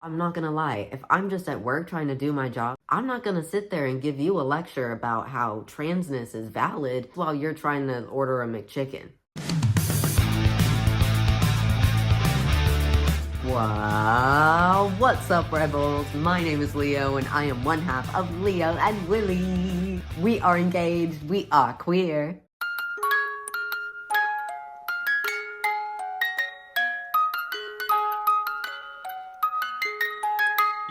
I'm not gonna lie, if I'm just at work trying to do my job, I'm not gonna sit there and give you a lecture about how transness is valid while you're trying to order a McChicken. Wow, what's up, Rebels? My name is Leo, and I am one half of Leo and Willy. We are engaged, we are queer.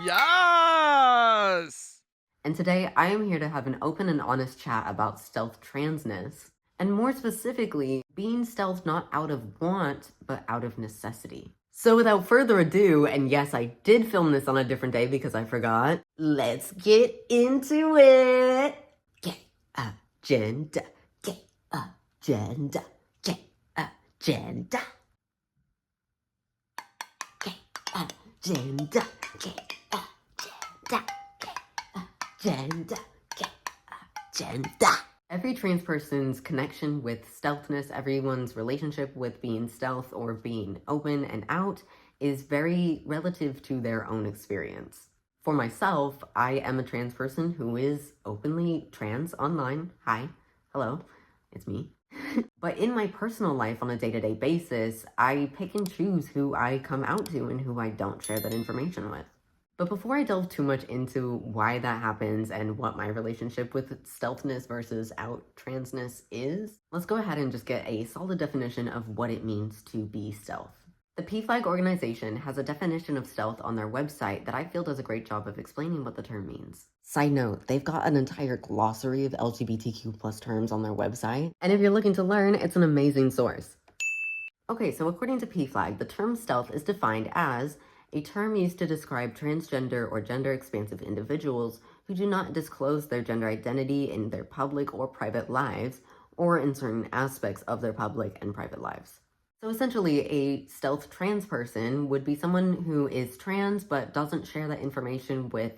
Yes! And today I am here to have an open and honest chat about stealth transness, and more specifically, being stealth not out of want, but out of necessity. So without further ado, and yes, I did film this on a different day because I forgot, let's get into it! Get agenda, get agenda, get agenda. Get agenda, get agenda. Agenda, agenda. Every trans person's connection with stealthness, everyone's relationship with being stealth or being open and out is very relative to their own experience. For myself, I am a trans person who is openly trans online. Hi, hello, it's me. But in my personal life on a day-to-day basis, I pick and choose who I come out to and who I don't share that information with. But before I delve too much into why that happens and what my relationship with stealthness versus out transness is, let's go ahead and just get a solid definition of what it means to be stealth. The PFLAG organization has a definition of stealth on their website that I feel does a great job of explaining what the term means. Side note, they've got an entire glossary of LGBTQ+ terms on their website, and if you're looking to learn, it's an amazing source. Okay, so according to PFLAG, the term stealth is defined as a term used to describe transgender or gender-expansive individuals who do not disclose their gender identity in their public or private lives, or in certain aspects of their public and private lives. So essentially, a stealth trans person would be someone who is trans but doesn't share that information with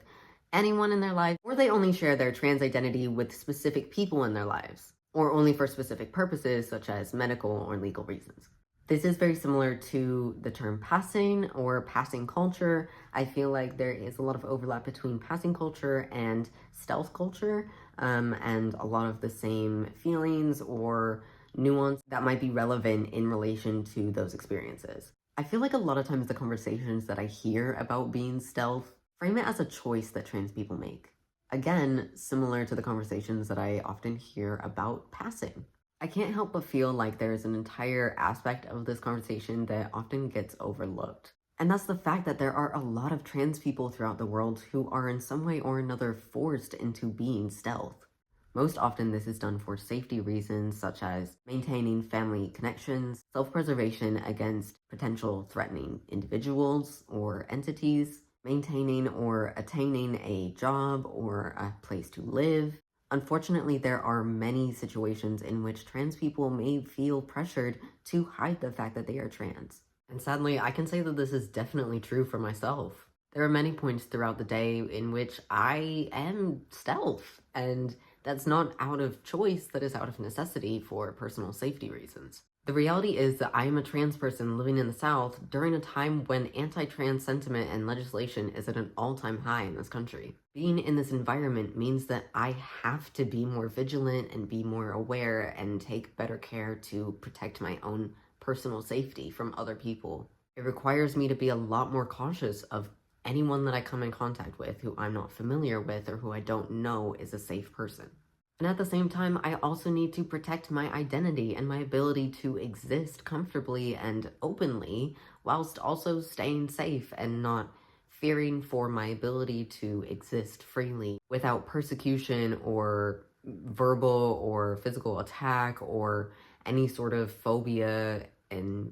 anyone in their life, or they only share their trans identity with specific people in their lives, or only for specific purposes such as medical or legal reasons. This is very similar to the term passing or passing culture. I feel like there is a lot of overlap between passing culture and stealth culture, and a lot of the same feelings or nuance that might be relevant in relation to those experiences. I feel like a lot of times the conversations that I hear about being stealth frame it as a choice that trans people make. Again, similar to the conversations that I often hear about passing. I can't help but feel like there's an entire aspect of this conversation that often gets overlooked. And that's the fact that there are a lot of trans people throughout the world who are in some way or another forced into being stealth. Most often this is done for safety reasons such as maintaining family connections, self-preservation against potential threatening individuals or entities, maintaining or attaining a job or a place to live. Unfortunately, there are many situations in which trans people may feel pressured to hide the fact that they are trans. And sadly, I can say that this is definitely true for myself. There are many points throughout the day in which I am stealth, and that's not out of choice, that is out of necessity for personal safety reasons. The reality is that I am a trans person living in the South during a time when anti-trans sentiment and legislation is at an all-time high in this country. Being in this environment means that I have to be more vigilant and be more aware and take better care to protect my own personal safety from other people. It requires me to be a lot more cautious of anyone that I come in contact with who I'm not familiar with or who I don't know is a safe person. And at the same time, I also need to protect my identity and my ability to exist comfortably and openly, whilst also staying safe and not fearing for my ability to exist freely without persecution or verbal or physical attack or any sort of phobia and,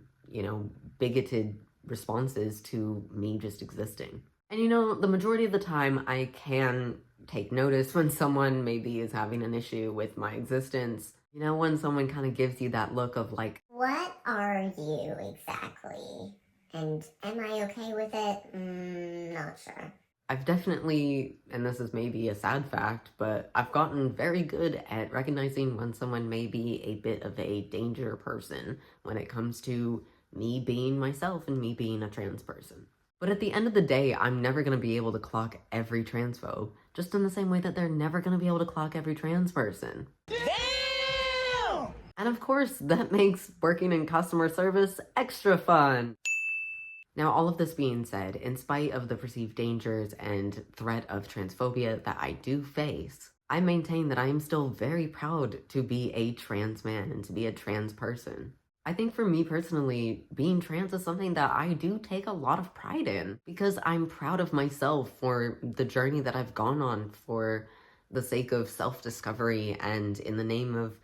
bigoted responses to me just existing. And the majority of the time I can take notice when someone maybe is having an issue with my existence. When someone kind of gives you that look of like, what are you exactly? And am I okay with it? Not sure. I've definitely, and this is maybe a sad fact, but I've gotten very good at recognizing when someone may be a bit of a danger person when it comes to me being myself and me being a trans person. But at the end of the day, I'm never going to be able to clock every transphobe, just in the same way that they're never going to be able to clock every trans person. Damn! And of course, that makes working in customer service extra fun. Now, all of this being said, in spite of the perceived dangers and threat of transphobia that I do face, I maintain that I am still very proud to be a trans man and to be a trans person. I think for me personally, being trans is something that I do take a lot of pride in because I'm proud of myself for the journey that I've gone on for the sake of self-discovery and in the name of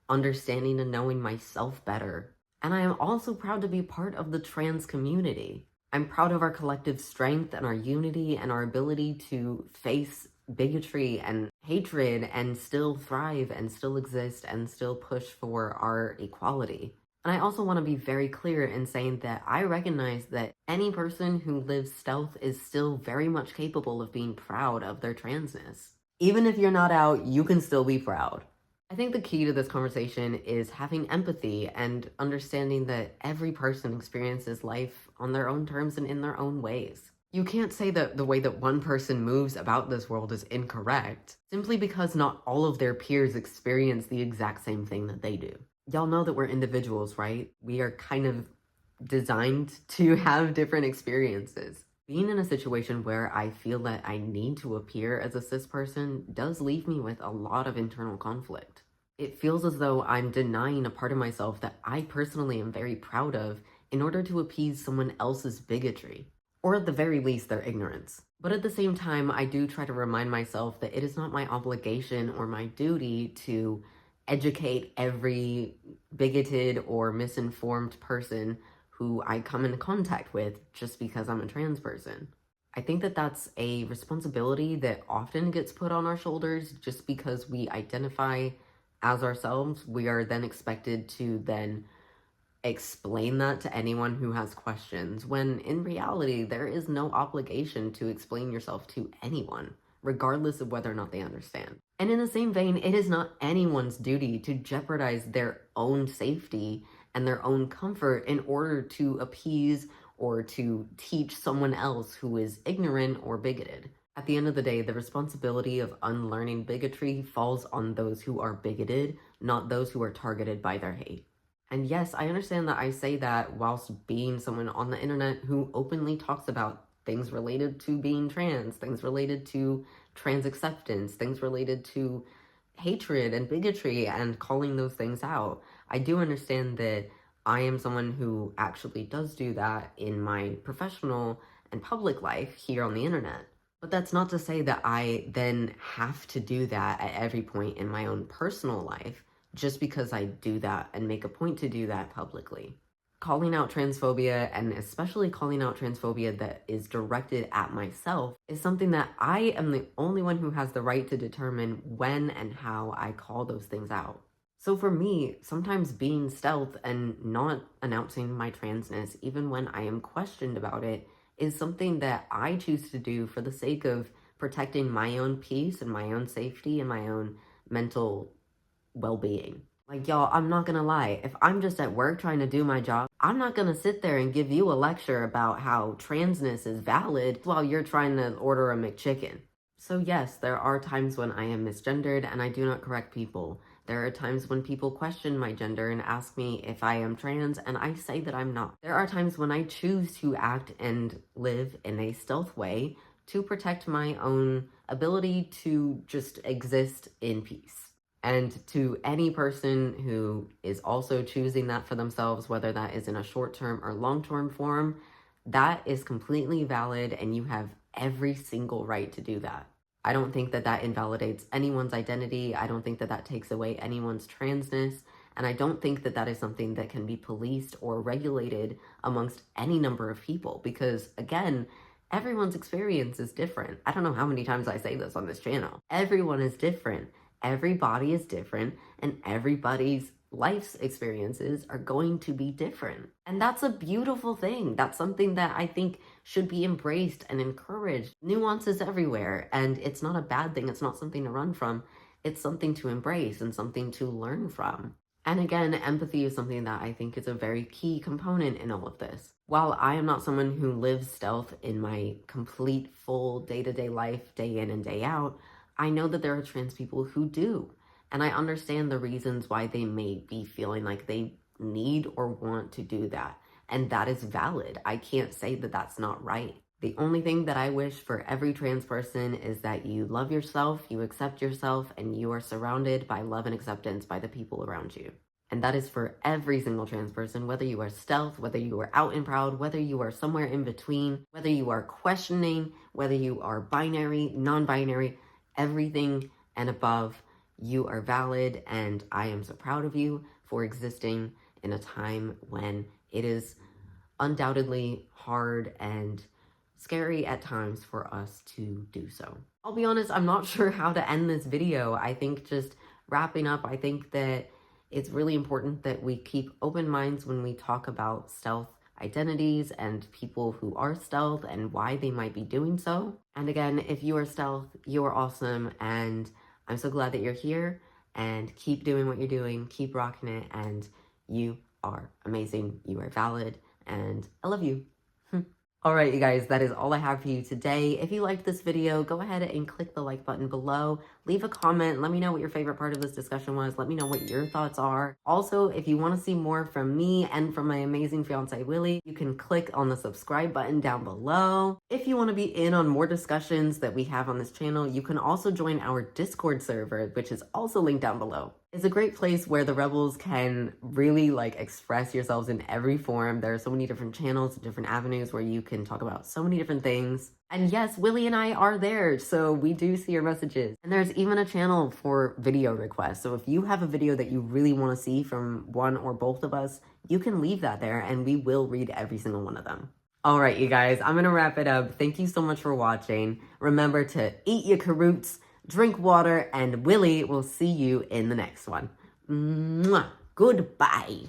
understanding and knowing myself better. And I am also proud to be part of the trans community. I'm proud of our collective strength and our unity and our ability to face bigotry and hatred and still thrive and still exist and still push for our equality. And I also want to be very clear in saying that I recognize that any person who lives stealth is still very much capable of being proud of their transness. Even if you're not out, you can still be proud. I think the key to this conversation is having empathy and understanding that every person experiences life on their own terms and in their own ways. You can't say that the way that one person moves about this world is incorrect, simply because not all of their peers experience the exact same thing that they do. Y'all know that we're individuals, right? We are kind of designed to have different experiences. Being in a situation where I feel that I need to appear as a cis person does leave me with a lot of internal conflict. It feels as though I'm denying a part of myself that I personally am very proud of in order to appease someone else's bigotry, or at the very least their ignorance. But at the same time, I do try to remind myself that it is not my obligation or my duty to educate every bigoted or misinformed person who I come into contact with just because I'm a trans person. I think that that's a responsibility that often gets put on our shoulders just because we identify as ourselves. We are then expected to then explain that to anyone who has questions, when in reality, there is no obligation to explain yourself to anyone, regardless of whether or not they understand. And in the same vein, it is not anyone's duty to jeopardize their own safety and their own comfort in order to appease or to teach someone else who is ignorant or bigoted. At the end of the day, the responsibility of unlearning bigotry falls on those who are bigoted, not those who are targeted by their hate. And yes, I understand that I say that whilst being someone on the internet who openly talks about things related to being trans, things related to trans acceptance, things related to hatred and bigotry and calling those things out. I do understand that I am someone who actually does do that in my professional and public life here on the internet. But that's not to say that I then have to do that at every point in my own personal life just because I do that and make a point to do that publicly. Calling out transphobia, and especially calling out transphobia that is directed at myself, is something that I am the only one who has the right to determine when and how I call those things out. So for me, sometimes being stealth and not announcing my transness, even when I am questioned about it, is something that I choose to do for the sake of protecting my own peace and my own safety and my own mental well-being. Like, y'all, I'm not gonna lie, if I'm just at work trying to do my job, I'm not gonna sit there and give you a lecture about how transness is valid while you're trying to order a McChicken. So yes, there are times when I am misgendered and I do not correct people. There are times when people question my gender and ask me if I am trans, and I say that I'm not. There are times when I choose to act and live in a stealth way to protect my own ability to just exist in peace. And to any person who is also choosing that for themselves, whether that is in a short-term or long-term form, that is completely valid and you have every single right to do that. I don't think that that invalidates anyone's identity. I don't think that that takes away anyone's transness. And I don't think that that is something that can be policed or regulated amongst any number of people because, again, everyone's experience is different. I don't know how many times I say this on this channel. Everyone is different. Everybody is different, and everybody's life's experiences are going to be different. And that's a beautiful thing. That's something that I think should be embraced and encouraged. Nuance is everywhere, and it's not a bad thing. It's not something to run from. It's something to embrace and something to learn from. And again, empathy is something that I think is a very key component in all of this. While I am not someone who lives stealth in my complete full day-to-day life, day in and day out, I know that there are trans people who do. And I understand the reasons why they may be feeling like they need or want to do that. And that is valid. I can't say that that's not right. The only thing that I wish for every trans person is that you love yourself, you accept yourself, and you are surrounded by love and acceptance by the people around you. And that is for every single trans person, whether you are stealth, whether you are out and proud, whether you are somewhere in between, whether you are questioning, whether you are binary, non-binary, everything and above, you are valid. And I am so proud of you for existing in a time when it is undoubtedly hard and scary at times for us to do so. I'll be honest, I'm not sure how to end this video. I think just wrapping up, I think that it's really important that we keep open minds when we talk about stealth identities and people who are stealth and why they might be doing so. And again, if you are stealth, you are awesome. And I'm so glad that you're here, and keep doing what you're doing, keep rocking it. And you are amazing. You are valid. And I love you. All right, you guys, that is all I have for you today. If you liked this video, go ahead and click the like button below. Leave a comment. Let me know what your favorite part of this discussion was. Let me know what your thoughts are. Also, if you want to see more from me and from my amazing fiance, Willy, you can click on the subscribe button down below. If you want to be in on more discussions that we have on this channel, you can also join our Discord server, which is also linked down below. It's a great place where the rebels can really express yourselves in every form. There are so many different channels, different avenues where you can talk about so many different things. And yes, Willy and I are there, so we do see your messages. And there's even a channel for video requests. So if you have a video that you really want to see from one or both of us, you can leave that there and we will read every single one of them. All right, you guys, I'm going to wrap it up. Thank you so much for watching. Remember to eat your caroots, drink water, and Willy will see you in the next one. Mwah. Goodbye.